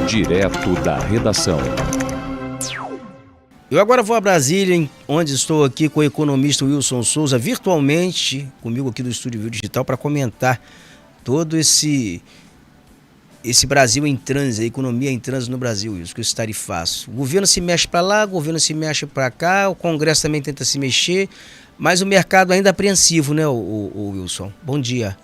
Direto da redação. Eu agora vou a Brasília, onde estou aqui com o economista Wilson Souza, virtualmente comigo aqui do Estúdio Viu Digital, para comentar todo esse Brasil em trânsito, a economia em trânsito no Brasil, isso que esse tarifaço. O governo se mexe para lá, o governo se mexe para cá, o Congresso também tenta se mexer, mas o mercado ainda é apreensivo, né, o Wilson? Bom dia.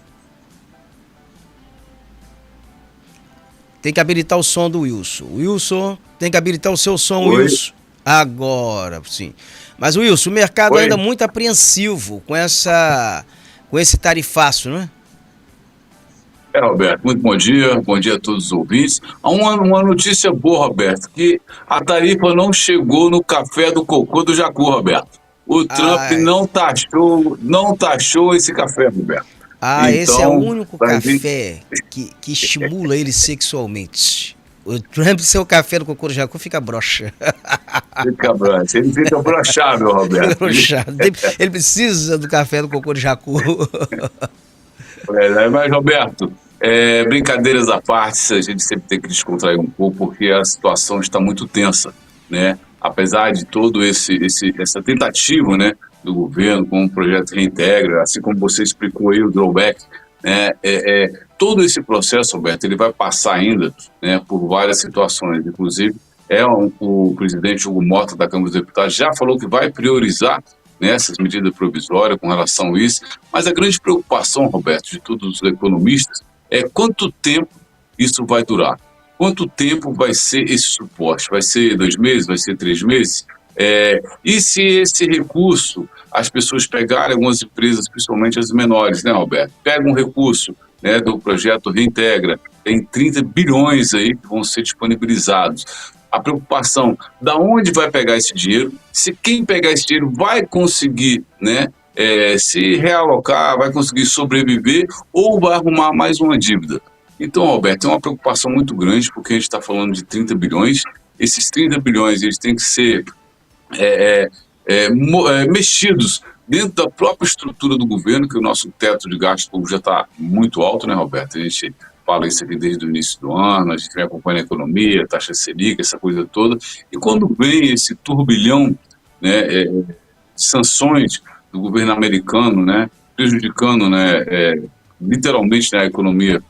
Tem que habilitar o som do Wilson. Wilson, tem que habilitar o seu som, Oi. Wilson. Agora, sim. Mas, Wilson, o mercado Oi. ainda muito apreensivo com esse tarifaço, não é? Roberto, muito bom dia a todos os ouvintes. Há uma notícia boa, Roberto, que a tarifa não chegou no café do cocô do Jacu, Roberto. O Trump não taxou esse café, Roberto. Esse é o Então, único café que estimula ele sexualmente. O Trump, seu café do cocô do Jacu, fica broxa. Ele fica broxado, Roberto. Fica broxado. Ele precisa do café do cocô do Jacu. Mas, Roberto, brincadeiras à parte, a gente sempre tem que descontrair um pouco, porque a situação está muito tensa, né? Apesar de todo essa tentativa, né, do governo com o projeto Reintegra, assim como você explicou aí o drawback, né, todo esse processo, Roberto, ele vai passar ainda, né, por várias situações, inclusive o presidente Hugo Mota da Câmara dos Deputados já falou que vai priorizar nessas medidas provisórias com relação a isso, mas a grande preocupação, Roberto, de todos os economistas é quanto tempo isso vai durar. Quanto tempo vai ser esse suporte? Vai ser 2 meses? Vai ser 3 meses? E se esse recurso, as pessoas pegarem, algumas empresas, principalmente as menores, né, Roberto? Pega um recurso, né, do projeto Reintegra, tem 30 bilhões aí que vão ser disponibilizados. A preocupação, da onde vai pegar esse dinheiro? Se quem pegar esse dinheiro vai conseguir, né, se realocar, vai conseguir sobreviver ou vai arrumar mais uma dívida? Então, Roberto, é uma preocupação muito grande, porque a gente está falando de 30 bilhões. Esses 30 bilhões eles têm que ser mexidos dentro da própria estrutura do governo, que o nosso teto de gasto público já está muito alto, né, Roberto? A gente fala isso aqui desde o início do ano, a gente vem acompanhando a economia, taxa Selic, essa coisa toda. E quando vem esse turbilhão, né, de sanções do governo americano, né, prejudicando, né, literalmente, né, a economia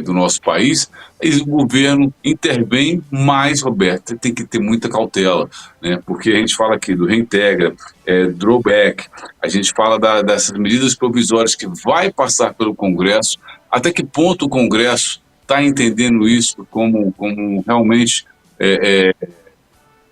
do nosso país, o governo intervém mais, Roberto, tem que ter muita cautela, né? Porque a gente fala aqui do Reintegra, drawback, a gente fala dessas medidas provisórias que vai passar pelo Congresso, até que ponto o Congresso está entendendo isso como realmente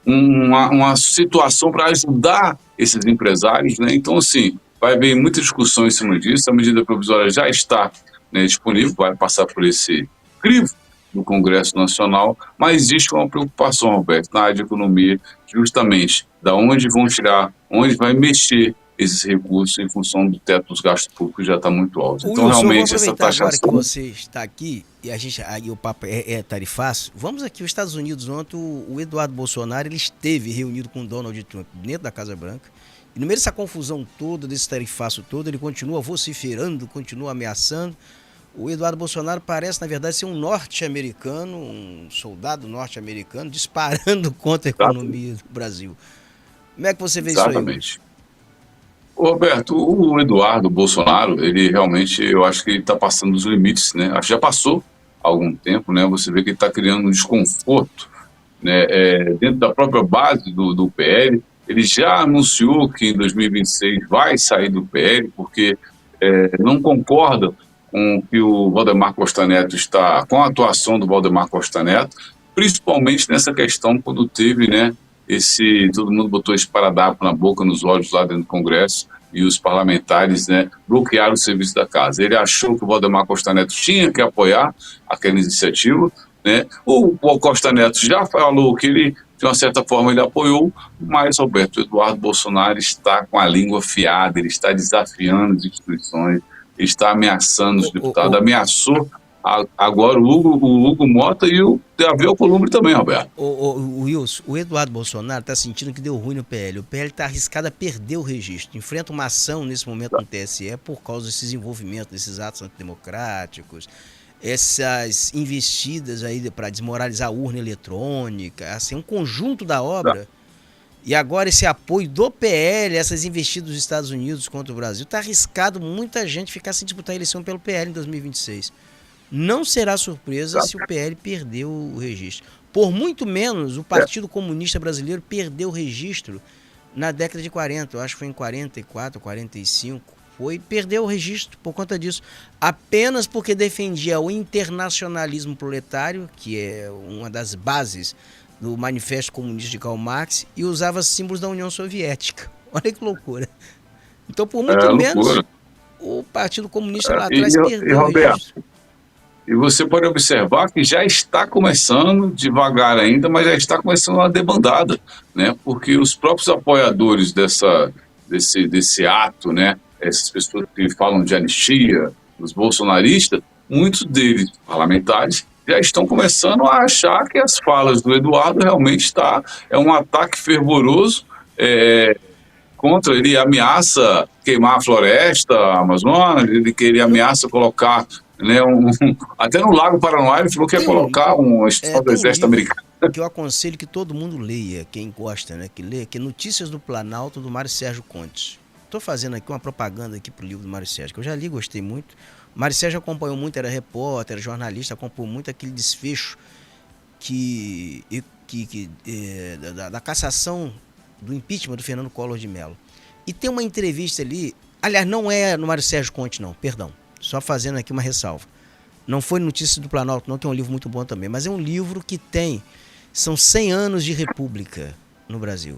uma situação para ajudar esses empresários, né? Então, assim, vai haver muita discussão em cima disso, a medida provisória já está, né, disponível, vai passar por esse crivo do Congresso Nacional, mas existe uma preocupação, Roberto, na área de economia, justamente da onde vão tirar, onde vai mexer esses recursos em função do teto dos gastos públicos que já está muito alto. Então, Wilson, realmente, essa taxação... Agora que você está aqui, e aí o papo é tarifaço, vamos aqui aos Estados Unidos. Ontem o Eduardo Bolsonaro ele esteve reunido com o Donald Trump dentro da Casa Branca, e no meio dessa confusão toda, desse tarifaço todo, ele continua vociferando, continua ameaçando. O Eduardo Bolsonaro parece, na verdade, ser um norte-americano, um soldado norte-americano, disparando contra a economia do Brasil. Como é que você vê Exatamente. isso aí? Roberto, o Eduardo Bolsonaro, ele realmente, eu acho que ele está passando dos limites, né? Acho que já passou há algum tempo, né? Você vê que ele está criando um desconforto, né, dentro da própria base do PL. Ele já anunciou que em 2026 vai sair do PL, porque não concorda com que o Valdemar Costa Neto está, com a atuação do Valdemar Costa Neto, principalmente nessa questão quando teve, né, todo mundo botou esparadrapo na boca, nos olhos lá dentro do Congresso, e os parlamentares, né, bloquearam o serviço da casa. Ele achou que o Valdemar Costa Neto tinha que apoiar aquela iniciativa, né? O Costa Neto já falou que ele, de uma certa forma, ele apoiou, mas, Roberto, Eduardo Bolsonaro está com a língua afiada, ele está desafiando as instituições, ele está ameaçando os deputados, ameaçou agora o Hugo Mota e o Davi Alcolumbre também, Roberto. Wilson, o Eduardo Bolsonaro está sentindo que deu ruim no PL. O PL está arriscado a perder o registro. Enfrenta uma ação nesse momento no TSE por causa desses envolvimentos, desses atos antidemocráticos. essas investidas aí para desmoralizar a urna eletrônica, assim, um conjunto da obra. E agora esse apoio do PL, essas investidas dos Estados Unidos contra o Brasil, está arriscado muita gente ficar sem disputar a eleição pelo PL em 2026. Não será surpresa se o PL perder o registro. Por muito menos, o Partido Comunista Brasileiro perdeu o registro na década de 40, eu acho que foi em 44, 45, perdeu o registro por conta disso. Apenas porque defendia o internacionalismo proletário, que é uma das bases do Manifesto Comunista de Karl Marx, e usava símbolos da União Soviética. Olha que loucura. Então, por muito menos, o Partido Comunista lá atrás perdeu o registro. E você pode observar que já está começando, devagar ainda, mas já está começando uma debandada, né? Porque os próprios apoiadores desse ato, né? Essas pessoas que falam de anistia, os bolsonaristas, muitos deles, parlamentares, já estão começando a achar que as falas do Eduardo realmente é um ataque fervoroso contra ele, ameaça queimar a floresta amazônica, ele ameaça colocar, né, até no Lago Paranoá ele falou que ia colocar uma instituição do exército americano. Que eu aconselho que todo mundo leia, quem gosta, né, que lê, que é Notícias do Planalto, do Mário Sérgio Contes. Estou fazendo aqui uma propaganda aqui pro livro do Mário Sérgio, que eu já li, gostei muito. O Mário Sérgio acompanhou muito, era repórter, era jornalista, acompanhou muito aquele desfecho da cassação, do impeachment do Fernando Collor de Mello. E tem uma entrevista ali, aliás, não é no Mário Sérgio Conte, não, perdão, só fazendo aqui uma ressalva. Não foi Notícias do Planalto, não, que é um livro muito bom também, mas é um livro que são 100 anos de república no Brasil.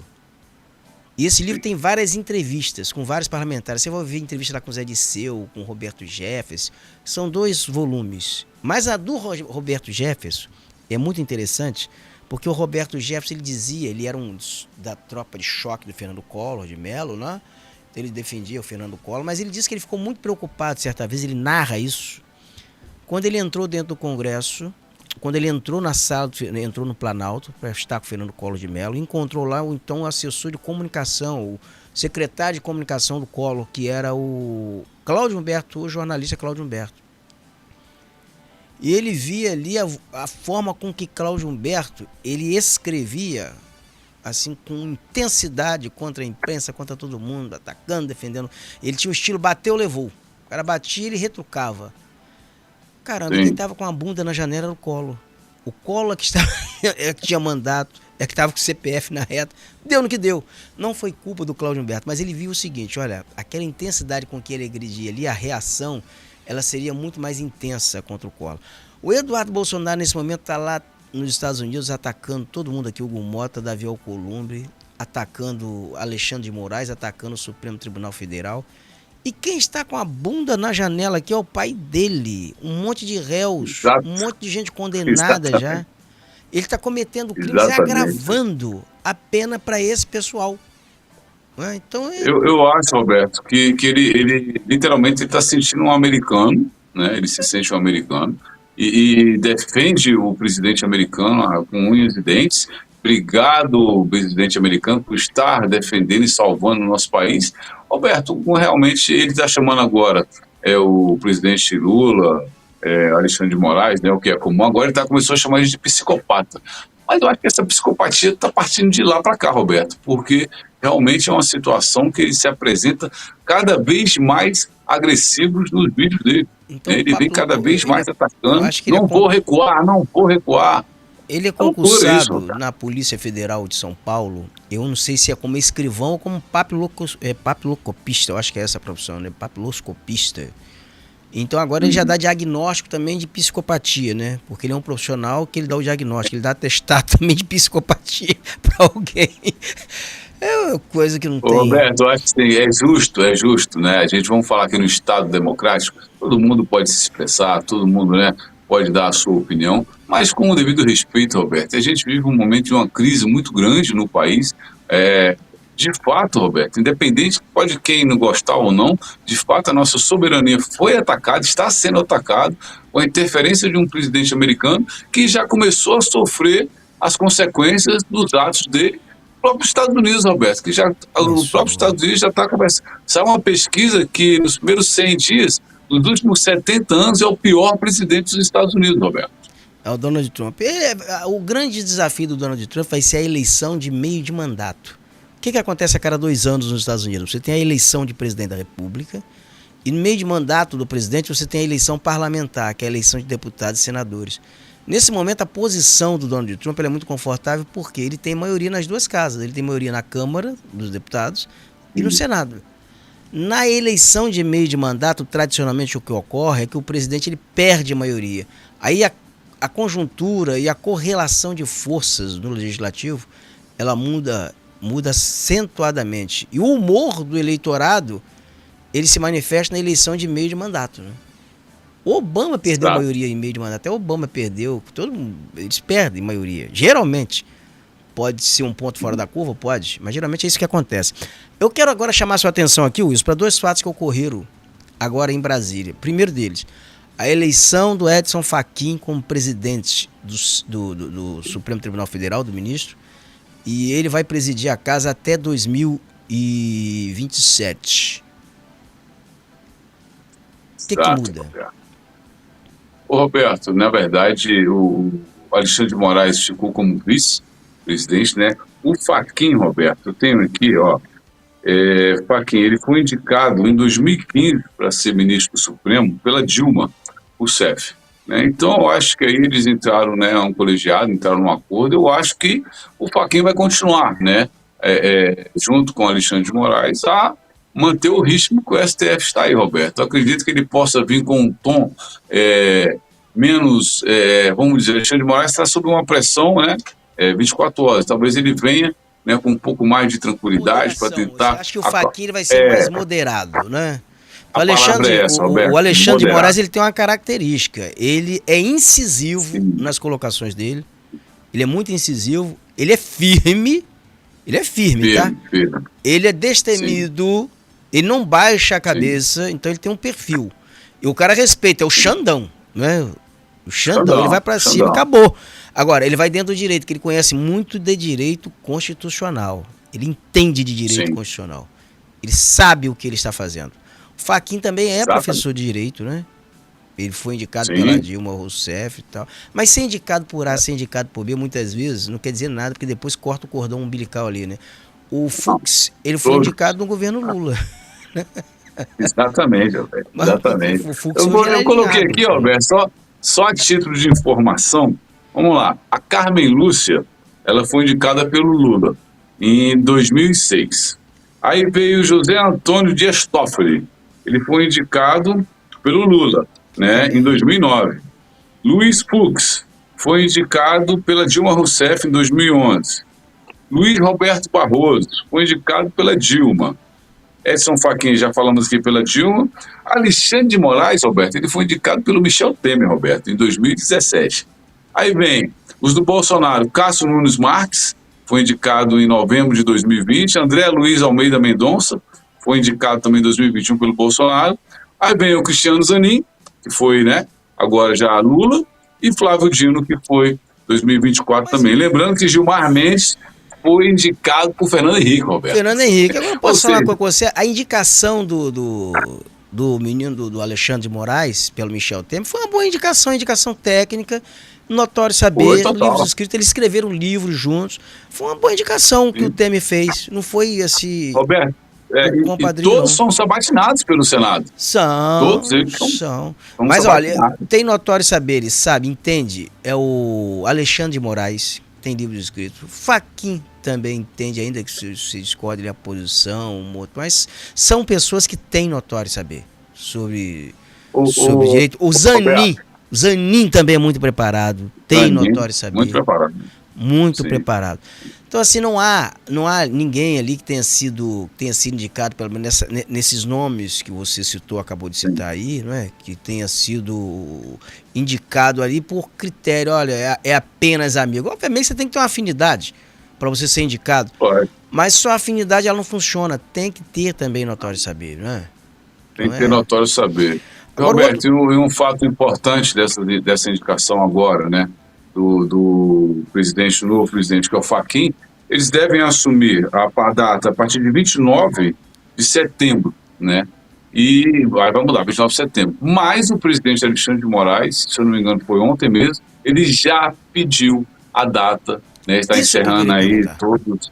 E esse livro tem várias entrevistas com vários parlamentares. Você vai ouvir entrevista lá com o Zé Disseu, com o Roberto Jefferson. São 2 volumes. Mas a do Roberto Jefferson é muito interessante, porque o Roberto Jefferson, ele era da tropa de choque do Fernando Collor de Mello, né? Então ele defendia o Fernando Collor, mas ele disse que ele ficou muito preocupado, certa vez, ele narra isso, quando ele entrou dentro do Congresso, quando ele entrou na sala, entrou no Planalto para estar com o Fernando Collor de Mello, encontrou lá então o assessor de comunicação, o secretário de comunicação do Collor, que era o Cláudio Humberto, o jornalista Cláudio Humberto. E ele via ali a forma com que Cláudio Humberto, ele escrevia assim com intensidade contra a imprensa, contra todo mundo, atacando, defendendo. Ele tinha o estilo bateu, levou. O cara batia, ele retrucava. Caramba, quem estava com a bunda na janela era o Collor. O Collor que tinha mandato, que estava com o CPF na reta, deu no que deu. Não foi culpa do Cláudio Humberto, mas ele viu o seguinte, olha, aquela intensidade com que ele agredia ali, a reação, ela seria muito mais intensa contra o Collor. O Eduardo Bolsonaro, nesse momento, está lá nos Estados Unidos atacando todo mundo aqui, Hugo Mota, Davi Alcolumbre, atacando Alexandre de Moraes, atacando o Supremo Tribunal Federal. E quem está com a bunda na janela aqui é o pai dele. Um monte de réus, um monte de gente condenada já. Ele está cometendo crimes e agravando a pena para esse pessoal. Então, eu acho, Roberto, que ele literalmente está se sentindo um americano, né? Ele se sente um americano e defende o presidente americano com unhas e dentes. Obrigado, presidente americano, por estar defendendo e salvando o nosso país. Roberto, realmente ele está chamando agora o presidente Lula, Alexandre de Moraes, né, o que é comum, agora ele começou a chamar ele de psicopata. Mas eu acho que essa psicopatia está partindo de lá para cá, Roberto, porque realmente é uma situação que ele se apresenta cada vez mais agressivo nos vídeos dele. Então, ele vem cada vez mais atacando. Não vou recuar, não vou recuar. Ele é concursado na Polícia Federal de São Paulo. Eu não sei se é como escrivão ou como papiloscopista. Eu acho que é essa a profissão, né? Papiloscopista. Então agora ele já dá diagnóstico também de psicopatia, né? Porque ele é um profissional que ele dá o diagnóstico. Ele dá atestado também de psicopatia para alguém. É coisa que não tem. Roberto, eu acho que é justo, né? A gente vamos falar aqui no Estado democrático, todo mundo pode se expressar, todo mundo, né, pode dar a sua opinião, mas com o devido respeito, Roberto, a gente vive um momento de uma crise muito grande no país. De fato, Roberto, independente de quem não gostar ou não, de fato a nossa soberania foi atacada, está sendo atacada com a interferência de um presidente americano que já começou a sofrer as consequências dos atos dele. O próprio Estados Unidos, Roberto, o próprio Estados Unidos já está começando. Saiu uma pesquisa que nos primeiros 100 dias nos últimos 70 anos, é o pior presidente dos Estados Unidos, Roberto. É o Donald Trump. O grande desafio do Donald Trump vai ser a eleição de meio de mandato. O que acontece a cada 2 anos nos Estados Unidos? Você tem a eleição de presidente da República e no meio de mandato do presidente você tem a eleição parlamentar, que é a eleição de deputados e senadores. Nesse momento a posição do Donald Trump é muito confortável porque ele tem maioria nas 2 casas. Ele tem maioria na Câmara dos Deputados e no Senado. Na eleição de meio de mandato, tradicionalmente o que ocorre é que o presidente ele perde a maioria. Aí a conjuntura e a correlação de forças no legislativo, ela muda acentuadamente. E o humor do eleitorado, ele se manifesta na eleição de meio de mandato, né? O Obama perdeu a maioria em meio de mandato. Até o Obama perdeu. Eles perdem maioria. Geralmente. Pode ser um ponto fora da curva? Pode. Mas geralmente é isso que acontece. Eu quero agora chamar sua atenção aqui, Wilson, para 2 fatos que ocorreram agora em Brasília. Primeiro deles, a eleição do Edson Fachin como presidente do Supremo Tribunal Federal, do ministro. E ele vai presidir a casa até 2027. O que muda? Ô Roberto, na verdade, o Alexandre de Moraes ficou como vice-presidente, né? O Fachin, Roberto, eu tenho aqui, Fachin, ele foi indicado em 2015 para ser ministro do Supremo pela Dilma Rousseff, né? Então, eu acho que aí eles entraram, né, um colegiado, entraram num acordo. Eu acho que o Fachin vai continuar, né, junto com o Alexandre de Moraes, a manter o ritmo que o STF está aí, Roberto. Eu acredito que ele possa vir com um tom menos, vamos dizer, Alexandre de Moraes está sob uma pressão, né, 24 horas. Talvez ele venha, né, com um pouco mais de tranquilidade para tentar... Acho que o Fachin vai ser mais moderado, né? O Alexandre de Moraes ele tem uma característica. Ele é incisivo nas colocações dele. Ele é muito incisivo. Ele é firme. Ele é firme, tá? Ele é destemido. Sim. Ele não baixa a cabeça. Sim. Então ele tem um perfil. E o cara respeita. É o Xandão, né? O Xandão. Ele vai pra cima e acabou. Agora, ele vai dentro do direito, que ele conhece muito de direito constitucional. Ele entende de direito constitucional. Ele sabe o que ele está fazendo. O Fachin também é professor de direito, né? Ele foi indicado pela Dilma Rousseff e tal. Mas ser indicado por A, ser indicado por B, muitas vezes não quer dizer nada, porque depois corta o cordão umbilical ali, né? O Fux, ele foi indicado no governo Lula. Exatamente, Alberto. Exatamente. Eu coloquei aqui, Alberto, só a título de informação. Vamos lá. A Carmen Lúcia, ela foi indicada pelo Lula em 2006. Aí veio José Antônio Dias Toffoli. Ele foi indicado pelo Lula, né, em 2009. Luiz Fux foi indicado pela Dilma Rousseff em 2011. Luiz Roberto Barroso foi indicado pela Dilma. Edson Fachin, já falamos aqui, pela Dilma. Alexandre de Moraes, Roberto, ele foi indicado pelo Michel Temer, Roberto, em 2017. Aí vem os do Bolsonaro. Cássio Nunes Marques foi indicado em novembro de 2020. André Luiz Almeida Mendonça foi indicado também em 2021 pelo Bolsonaro. Aí vem o Cristiano Zanin, que foi, né, agora já Lula, e Flávio Dino, que foi 2024 também. Lembrando que Gilmar Mendes foi indicado por Fernando Henrique, Roberto. Fernando Henrique. Agora eu posso falar com você, a indicação do menino do Alexandre de Moraes pelo Michel Temer foi uma boa indicação técnica, notório saber, livros escritos, eles escreveram livros juntos, foi uma boa indicação que o Temer fez, não foi assim... Roberto, e todos são sabatinados pelo Senado. Todos eles são. Mas olha, tem notório saber, ele sabe, entende, é o Alexandre de Moraes, tem livros escritos, Fachin também entende, ainda que se discorde a posição, mas são pessoas que têm notório saber sobre direito. O Zanin também é muito preparado, tem notório saber. Muito preparado. Muito preparado. Então, assim, não há ninguém ali que tenha sido indicado, pelo menos nesses nomes que você citou, acabou de citar aí, não é? Que tenha sido indicado ali por critério, olha, é apenas amigo. Obviamente você tem que ter uma afinidade para você ser indicado. Mas só a afinidade ela não funciona. Tem que ter também notório saber, não é? Tem que ter notório saber. Roberto, e um fato importante dessa indicação agora, né? Do presidente, novo presidente, que é o Fachin, eles devem assumir a data a partir de 29 de setembro, né? e vai mudar, 29 de setembro. Mas o presidente Alexandre de Moraes, se eu não me engano foi ontem mesmo, ele já pediu a data, né, está Isso que eu encerrando queria aí perguntar. todos,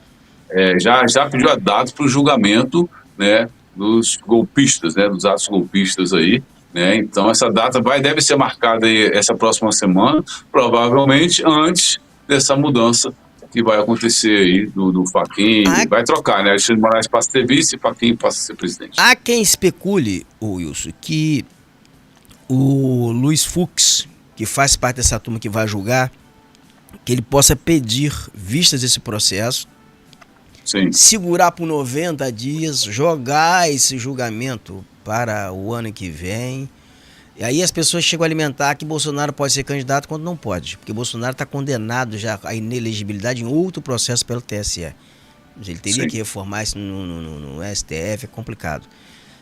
já pediu a data para o julgamento, né, dos golpistas, né, dos atos golpistas aí, né, então essa data deve ser marcada aí essa próxima semana, provavelmente antes dessa mudança que vai acontecer aí do Fachin, Há, vai trocar, né, Alexandre de Moraes passa a ser vice e Fachin passa a ser presidente. há quem especule, Wilson, que o Luiz Fux, que faz parte dessa turma que vai julgar, que ele possa pedir vistas desse processo, Sim. segurar por 90 dias, jogar esse julgamento para o ano que vem. E aí as pessoas chegam a alimentar que Bolsonaro pode ser candidato quando não pode, porque Bolsonaro está condenado já à inelegibilidade em outro processo pelo TSE. Ele teria Sim. que reformar isso no STF, é complicado.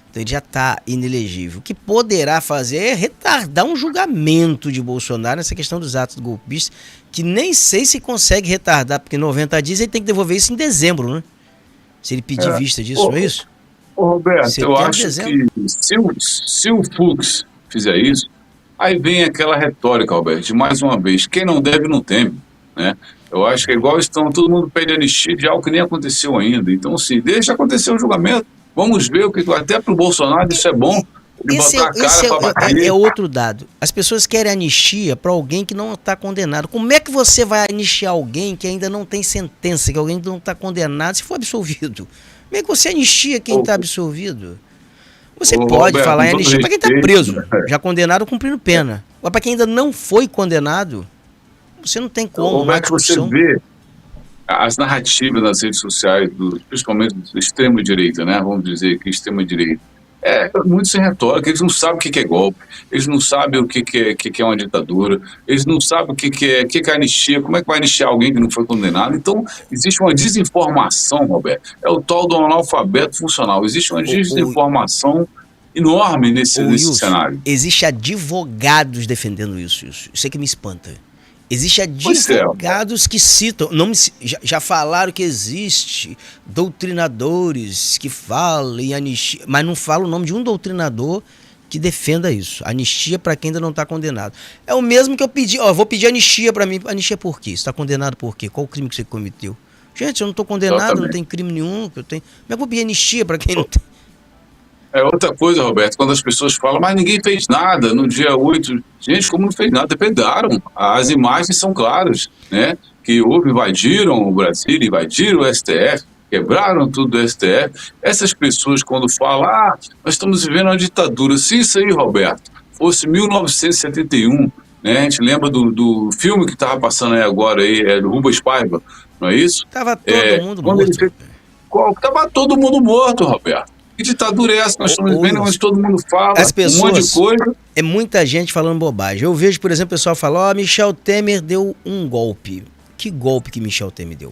Então ele já está inelegível. O que poderá fazer é retardar um julgamento de Bolsonaro nessa questão dos atos golpistas, que nem sei se consegue retardar, porque 90 dias ele tem que devolver isso em dezembro, né? Se ele pedir vista disso, não é isso? Ô Roberto, eu Setembro, acho dezembro. que se o Fux fizer isso, aí vem aquela retórica, Roberto, de mais uma vez, quem não deve não teme, né? Eu acho que é igual todo mundo pede anistia de algo que nem aconteceu ainda. Então, assim, deixa acontecer o julgamento, vamos ver o que até para o Bolsonaro isso é bom, ele botar a cara para É bater. outro dado. As pessoas querem anistia para alguém que não está condenado. Como é que você vai anistiar alguém que ainda não tem sentença, que alguém não está condenado, se for absolvido? Como é que você anistia quem está absolvido? Você pode Roberto, falar em com todo anistia para quem está respeito, preso, já condenado cumprindo pena. Agora, para quem ainda não foi condenado, você não tem como, não há Roberto, você discussão. vê as narrativas nas redes sociais, principalmente do extremo-direita, né? Vamos dizer que extrema-direita. É muito sem retórica, eles não sabem o que é golpe, eles não sabem o que é uma ditadura, eles não sabem o que é anistia, como é que vai anistiar alguém que não foi condenado. Então, existe uma desinformação, Roberto. É o tal do analfabeto funcional. Existe uma desinformação enorme nesse Wilson, cenário. existe advogados defendendo isso. Isso é que me espanta. Existem Pois é, advogados que citam, já falaram que existe doutrinadores que falam em anistia, mas não falam o nome de um doutrinador que defenda isso. Anistia para quem ainda não está condenado. É o mesmo que eu pedi, vou pedir anistia para mim. Anistia por quê? Você está condenado por quê? Qual o crime que você cometeu? Gente, eu não estou condenado, exatamente. não tenho crime nenhum. Como é que eu vou pedir anistia para quem não tem? É outra coisa, Roberto, quando as pessoas falam, mas ninguém fez nada no dia 8. Gente, como não fez nada? Dependaram. As imagens são claras, né? Que invadiram o Brasil, invadiram o STF, quebraram tudo do STF. Essas pessoas, quando falam, nós estamos vivendo uma ditadura. Se isso aí, Roberto, fosse 1971, né? A gente lembra do filme que estava passando aí agora, do Rubens Paiva, não é isso? Tava todo mundo morto. Estava todo mundo morto, Roberto. Que ditadura é essa? Nós estamos vendo onde todo mundo fala um monte de coisa. É muita gente falando bobagem. Eu vejo, por exemplo, o pessoal falar, Michel Temer deu um golpe. Que golpe que Michel Temer deu?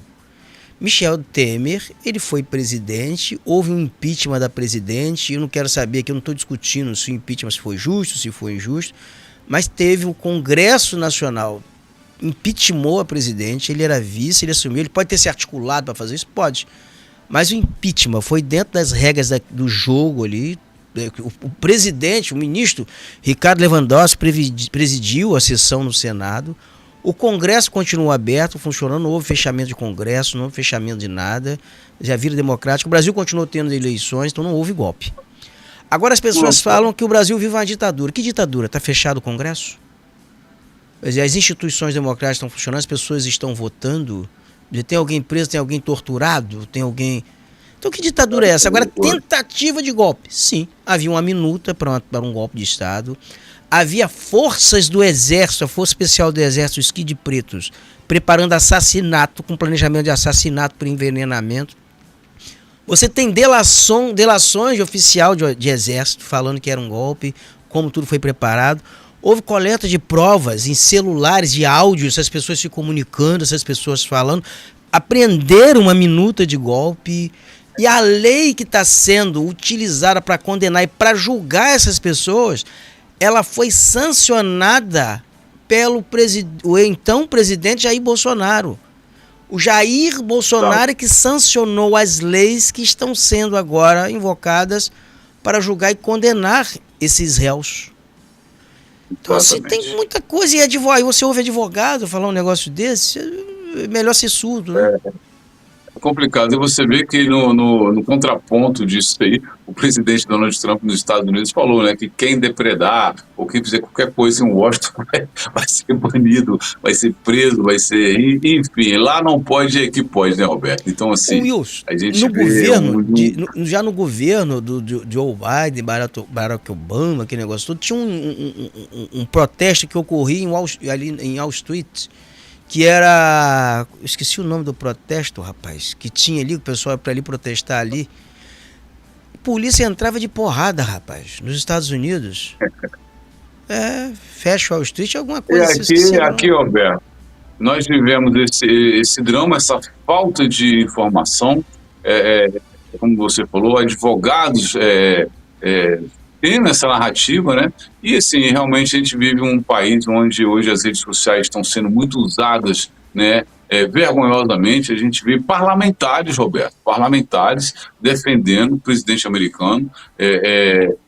Michel Temer, ele foi presidente, houve um impeachment da presidente, eu não quero saber aqui, eu não estou discutindo se o impeachment foi justo, se foi injusto, mas teve o Congresso Nacional, impeachmentou a presidente, ele era vice, ele assumiu, ele pode ter se articulado para fazer isso? Pode. Mas o impeachment foi dentro das regras do jogo ali. O presidente, o ministro Ricardo Lewandowski presidiu a sessão no Senado. O Congresso continuou aberto, funcionando, não houve fechamento de Congresso, não houve fechamento de nada. Já vira democrático. O Brasil continuou tendo eleições, então não houve golpe. Agora as pessoas falam que o Brasil vive uma ditadura. Que ditadura? Está fechado o Congresso? As instituições democráticas estão funcionando, as pessoas estão votando. Tem alguém preso, tem alguém torturado, tem alguém... Então que ditadura é essa? Agora, tentativa de golpe. Sim, havia uma minuta para um golpe de Estado. Havia forças do Exército, a Força Especial do Exército, os Kid Pretos, preparando assassinato, com planejamento de assassinato por envenenamento. Você tem delações de oficial de Exército falando que era um golpe, como tudo foi preparado. Houve coleta de provas em celulares, de áudio, essas pessoas se comunicando, essas pessoas falando. Apreenderam uma minuta de golpe. E a lei que está sendo utilizada para condenar e para julgar essas pessoas, ela foi sancionada pelo o então presidente Jair Bolsonaro. O Jair Bolsonaro que sancionou as leis que estão sendo agora invocadas para julgar e condenar esses réus. Então, assim, tem muita coisa. E aí você ouve advogado falar um negócio desse, é melhor ser surdo, né? Complicado. E você vê que no contraponto disso aí, o presidente Donald Trump nos Estados Unidos falou, né, que quem depredar ou quem fizer qualquer coisa em Washington vai ser banido, vai ser preso, vai ser... Enfim, lá não pode, é que pode, né, Roberto? Então, assim, Wilson, a gente no vê governo, já no governo do Joe Biden, Barack Obama, aquele negócio todo, tinha um protesto que ocorria ali em Wall Street, que era... Eu esqueci o nome do protesto, rapaz, que tinha ali, o pessoal ia pra ali protestar ali. A polícia entrava de porrada, rapaz, nos Estados Unidos. Fecha Wall Street, alguma coisa assim. Aqui, Roberto, nós vivemos esse drama, essa falta de informação, como você falou, advogados tendo essa narrativa, né? E assim, realmente a gente vive um país onde hoje as redes sociais estão sendo muito usadas, né? Vergonhosamente, a gente vê parlamentares, Roberto, parlamentares defendendo o presidente americano,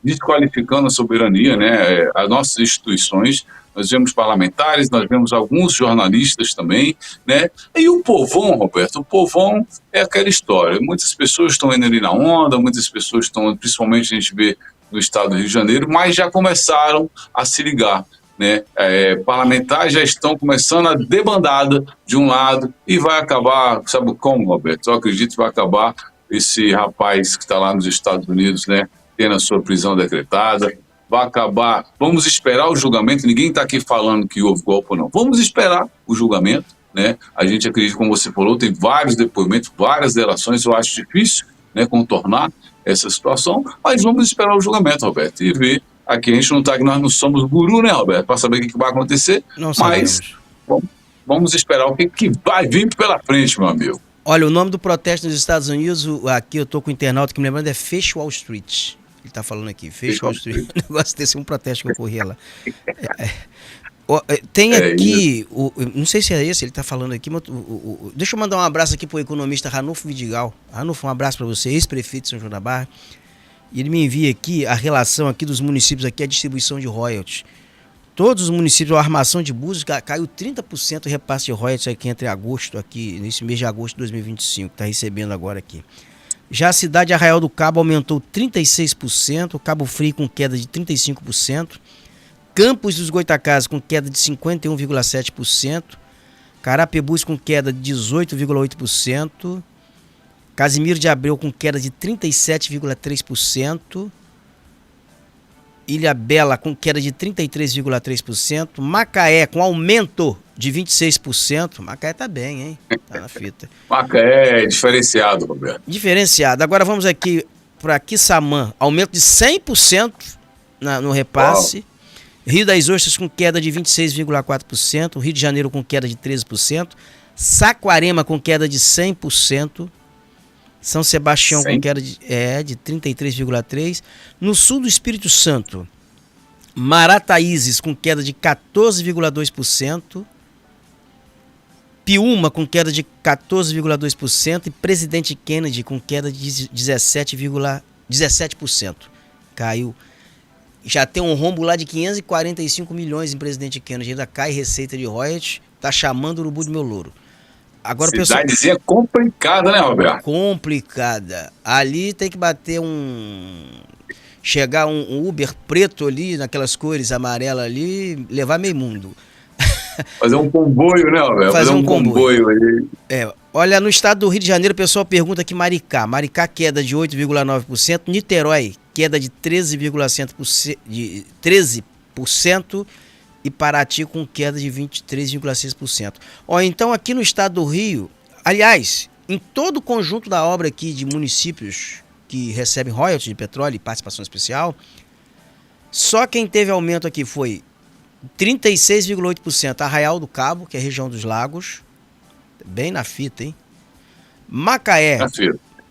desqualificando a soberania, né? As nossas instituições. Nós vemos parlamentares, nós vemos alguns jornalistas também, né? E o povão, Roberto, o povão é aquela história. Muitas pessoas estão indo ali na onda, muitas pessoas estão, principalmente a gente vê no estado do Rio de Janeiro, mas já começaram a se ligar, né? Parlamentares já estão começando a debandada de um lado e vai acabar, sabe como, Roberto? Eu acredito que vai acabar esse rapaz que está lá nos Estados Unidos, né? Tendo a sua prisão decretada, vai acabar. Vamos esperar o julgamento. Ninguém está aqui falando que houve golpe ou não. Vamos esperar o julgamento, né? A gente acredita, como você falou, tem vários depoimentos, várias delações. Eu acho difícil, né, contornar essa situação, mas vamos esperar o julgamento, Roberto, e ver. Aqui a gente não está, nós não somos guru, né, Roberto, para saber o que vai acontecer, não mas vamos esperar o que vai vir pela frente, meu amigo. Olha, o nome do protesto nos Estados Unidos, aqui eu tô com o internauta que me lembrando, é Fecha Wall Street. Ele tá falando aqui, Fecha Wall Street. O negócio desse é um protesto que ocorria lá. Tem aqui, não sei se é esse, ele tá falando aqui, mas deixa eu mandar um abraço aqui pro economista Ranulfo Vidigal. Ranulfo, um abraço para você, ex-prefeito de São João da Barra. E ele me envia aqui a relação aqui dos municípios, aqui a distribuição de royalties. Todos os municípios, a armação de Búzios caiu 30% o repasse de royalties aqui entre agosto, aqui nesse mês de agosto de 2025, está recebendo agora aqui. Já a cidade de Arraial do Cabo aumentou 36%, Cabo Frio com queda de 35%, Campos dos Goitacazes com queda de 51,7%, Carapebus com queda de 18,8%, Casimiro de Abreu com queda de 37,3%, Ilha Bela com queda de 33,3%, Macaé com aumento de 26%. Macaé tá bem, hein? Tá na fita. Macaé é diferenciado, Roberto. Diferenciado. Agora vamos aqui para Quissamã, aumento de 100% no repasse. Uau. Rio das Ostras com queda de 26,4%, Rio de Janeiro com queda de 13%, Saquarema com queda de 100%, São Sebastião com queda de 33,3%. No sul do Espírito Santo, Marataízes com queda de 14,2%. Piúma com queda de 14,2%. E Presidente Kennedy com queda de 17%. Caiu. Já tem um rombo lá de 545 milhões em Presidente Kennedy. Ainda cai receita de royalties. Tá chamando o urubu do meu louro. Agora, cidadezinha pessoal, complicada, né, Roberto? Complicada. Ali tem que bater chegar um Uber preto ali, naquelas cores amarelas ali, levar meio mundo. Fazer um comboio, né, Roberto? Fazer um comboio ali. Olha, no estado do Rio de Janeiro, o pessoal pergunta aqui Maricá. Maricá, queda de 8,9%. Niterói, queda de 13%. E Paraty com queda de 23,6%. Então aqui no estado do Rio, aliás, em todo o conjunto da obra aqui de municípios que recebem royalties de petróleo e participação especial, só quem teve aumento aqui foi 36,8%. Arraial do Cabo, que é a região dos lagos, bem na fita, hein? Macaé,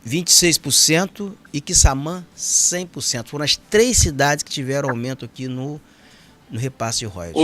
26% e Quissamã, 100%. Foram as 3 cidades que tiveram aumento aqui no repasse de royalties.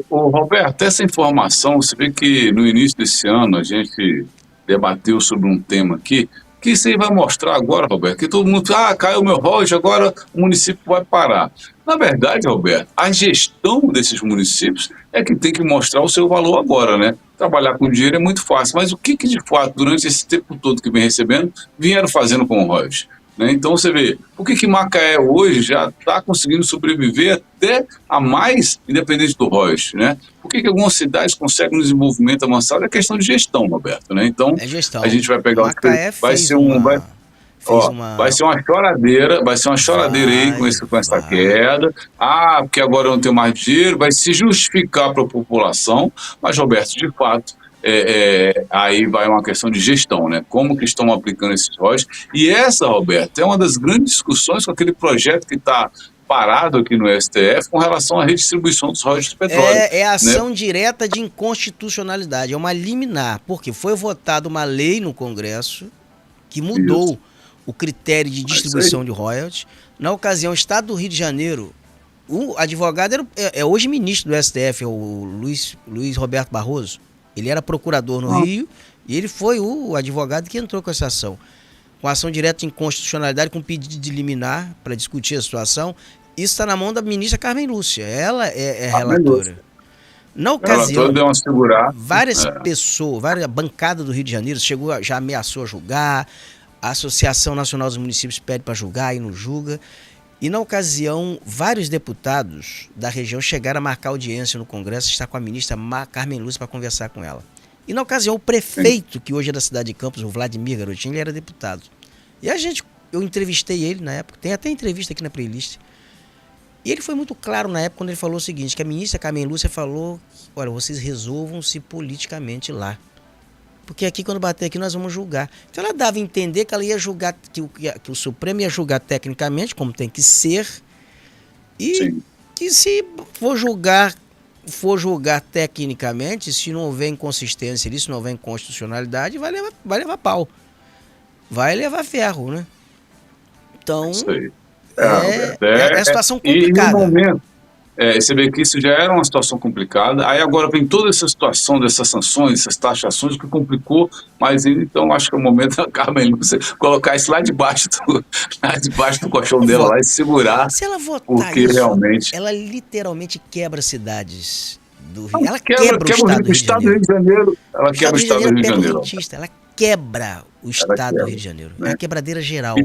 Roberto, essa informação, você vê que no início desse ano a gente debateu sobre um tema aqui, que isso aí vai mostrar agora, Roberto, que todo mundo, caiu meu royalties, agora o município vai parar. Na verdade, Roberto, a gestão desses municípios é que tem que mostrar o seu valor agora, né? Trabalhar com dinheiro é muito fácil, mas o que de fato, durante esse tempo todo que vem recebendo, vieram fazendo com o royalties? Né? Então você vê, por que Macaé hoje já está conseguindo sobreviver até a mais independente do royalties, né? Por que algumas cidades conseguem um desenvolvimento avançado? É questão de gestão, Roberto, né? Então É a gestão. gente vai pegar Macaé vai fez ser um, vai, uma. Fez ó, uma. vai ser uma choradeira aí com essa Vai. queda. Porque agora eu não tenho mais dinheiro, vai se justificar para a população, mas, Roberto, de fato, aí vai uma questão de gestão, né? Como que estão aplicando esses royalties. E essa, Roberto, é uma das grandes discussões com aquele projeto que está parado aqui no STF com relação à redistribuição dos royalties de petróleo, É né? ação direta de inconstitucionalidade, é uma liminar, porque foi votada uma lei no Congresso que Isso, mudou o critério de é isso aí. distribuição de royalties. Na ocasião, o Estado do Rio de Janeiro, o advogado é hoje ministro do STF, é o Luiz Roberto Barroso. Ele era procurador no Rio e ele foi o advogado que entrou com essa ação. Com ação direta de inconstitucionalidade, com pedido de liminar para discutir a situação. Isso está na mão da ministra Carmen Lúcia. Ela é relatora. Na Relator ocasião, deu uma segurada. várias pessoas, várias bancadas do Rio de Janeiro já ameaçou julgar. A Associação Nacional dos Municípios pede para julgar e não julga. E na ocasião, vários deputados da região chegaram a marcar audiência no Congresso, está com a ministra Carmen Lúcia para conversar com ela. E na ocasião, o prefeito, que hoje é da cidade de Campos, o Vladimir Garotinho, ele era deputado. E eu entrevistei ele na época, tem até entrevista aqui na playlist. E ele foi muito claro na época quando ele falou o seguinte, que a ministra Carmen Lúcia falou, olha, vocês resolvam-se politicamente lá. Porque aqui, quando bater aqui, nós vamos julgar. Então ela dava a entender que ela ia julgar, que o Supremo ia julgar tecnicamente, como tem que ser, e Sim. que se for julgar tecnicamente, se não houver inconsistência ali, se não houver inconstitucionalidade, vai levar pau. Vai levar ferro, né? Então, Isso aí. é uma situação E no complicada. momento, você vê que isso já era uma situação complicada, aí agora vem toda essa situação dessas sanções, essas taxações que complicou, mas então acho que é o momento da Carmen Lúcia colocar isso lá debaixo do colchão dela lá e segurar, Se ela votar porque isso, realmente ela literalmente quebra cidades do Rio. Ela quebra quebra o Estado do Rio de Janeiro. Ela quebra o Estado do Rio de Janeiro. Ela quebra o Estado do Rio de Janeiro. É Né? a quebradeira geral. E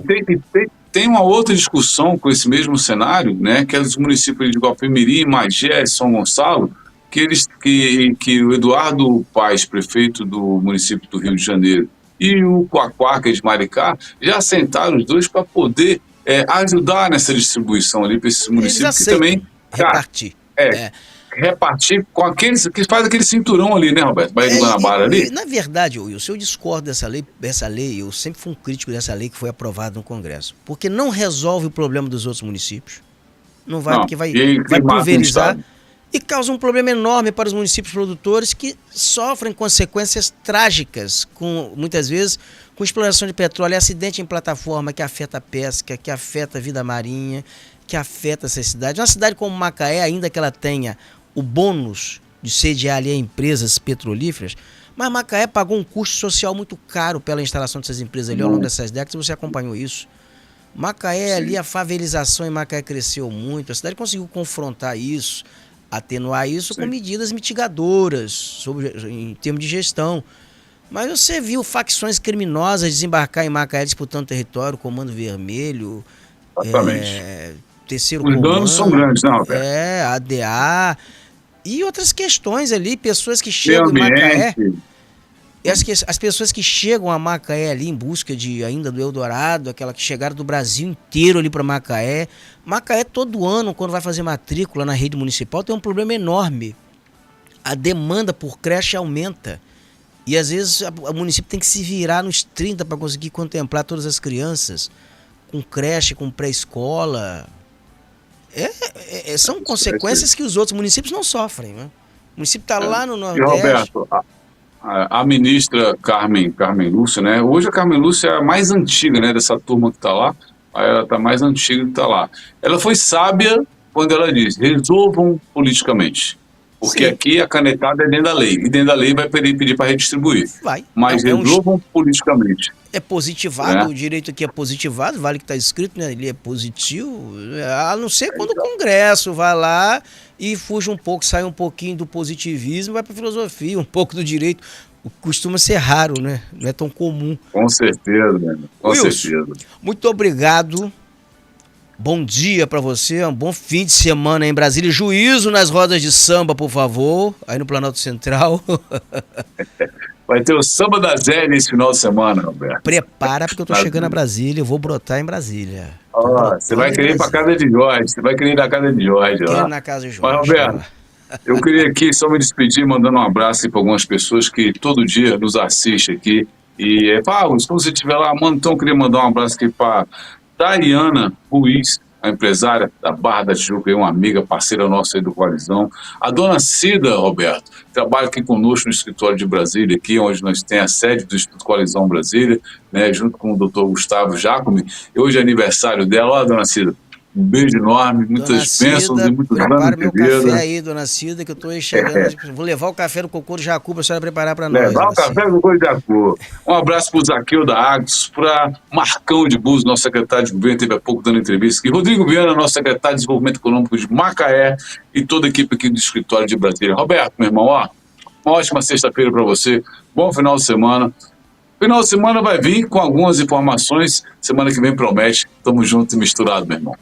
tem uma outra discussão com esse mesmo cenário, né, que é dos municípios de Guapimirim, Magé, São Gonçalo, que o Eduardo Paes, prefeito do município do Rio de Janeiro, e o Quaquá, que é de Maricá, já sentaram os dois para poder ajudar nessa distribuição ali para esses municípios que também repartir. Repartir com aqueles que faz aquele cinturão ali, né, Roberto? Bahia do Guanabara ali. Na verdade, Wilson, eu discordo dessa lei, eu sempre fui um crítico dessa lei que foi aprovada no Congresso. Porque não resolve o problema dos outros municípios. Não vai, porque vai pulverizar e causa um problema enorme para os municípios produtores que sofrem consequências trágicas, muitas vezes com exploração de petróleo, acidente em plataforma que afeta a pesca, que afeta a vida marinha, que afeta essa cidade. Uma cidade como Macaé, ainda que ela tenha o bônus de sediar ali empresas petrolíferas, mas Macaé pagou um custo social muito caro pela instalação dessas empresas ali ao longo dessas décadas, você acompanhou isso. Macaé ali, a favelização em Macaé cresceu muito, a cidade conseguiu confrontar isso, atenuar isso com medidas mitigadoras em termos de gestão. Mas você viu facções criminosas desembarcar em Macaé disputando território, Comando Vermelho, Terceiro Comando. Os danos são grandes, não, Roberto? ADA e outras questões ali, pessoas que chegam em Macaé. E as pessoas que chegam a Macaé ali em busca ainda do Eldorado, aquela que chegaram do Brasil inteiro ali para Macaé. Macaé todo ano, quando vai fazer matrícula na rede municipal, tem um problema enorme. A demanda por creche aumenta. E às vezes o município tem que se virar nos 30 para conseguir contemplar todas as crianças, com creche, com pré-escola. São consequências que os outros municípios não sofrem, né? O município está lá no Nordeste. E, Roberto, a ministra Carmen Lúcia, né? Hoje a Carmen Lúcia é a mais antiga, né, dessa turma que está lá. Ela está mais antiga que está lá. Ela foi sábia quando ela disse: resolvam politicamente. Porque Sim. aqui a canetada é dentro da lei, e dentro da lei vai pedir para redistribuir. Vai. Mas resolvam politicamente. É positivado, o direito aqui é positivado, vale que está escrito, né? Ele é positivo, a não ser quando o Congresso vai lá e fuge um pouco, sai um pouquinho do positivismo, vai para a filosofia, um pouco do direito. Costuma ser raro, né? Não é tão comum. Com certeza, mano. Com certeza. Muito obrigado. Bom dia para você, um bom fim de semana em Brasília. Juízo nas rodas de samba, por favor, aí no Planalto Central. Vai ter o Samba da Zé nesse final de semana, Roberto. Prepara, porque eu tô chegando a Brasília, eu vou brotar em Brasília. Você vai querer ir pra casa de Jorge, você vai querer ir na casa de Jorge lá. Quero na casa de Jorge. Mas, Roberto, eu queria aqui só me despedir, mandando um abraço para algumas pessoas que todo dia nos assistem aqui. E, se você estiver lá, então eu queria mandar um abraço aqui para Dariana Ruiz, a empresária da Barra da Tijuca, uma amiga, parceira nossa aí do Coalizão. A dona Cida, Roberto, trabalha aqui conosco no escritório de Brasília, aqui onde nós temos a sede do Instituto Coalizão Brasília, né, junto com o doutor Gustavo Jacome. Hoje é aniversário dela. Ó, dona Cida, um beijo enorme, muitas bênçãos e muitos anos de vida. Prepara meu café aí, dona Cida, que eu tô aí chegando. Vou levar o café do cocô do Jacu pra senhora preparar para nós. Levar o café do cocô do Jacu. Um abraço pro Zaqueu da Agos, para Marcão de Búzios, nosso secretário de governo, teve há pouco dando entrevista aqui. Rodrigo Viana, nosso secretário de Desenvolvimento Econômico de Macaé, e toda a equipe aqui do escritório de Brasília. Roberto, meu irmão, uma ótima sexta-feira para você. Bom final de semana. Final de semana vai vir com algumas informações. Semana que vem promete. Tamo junto e misturado, meu irmão.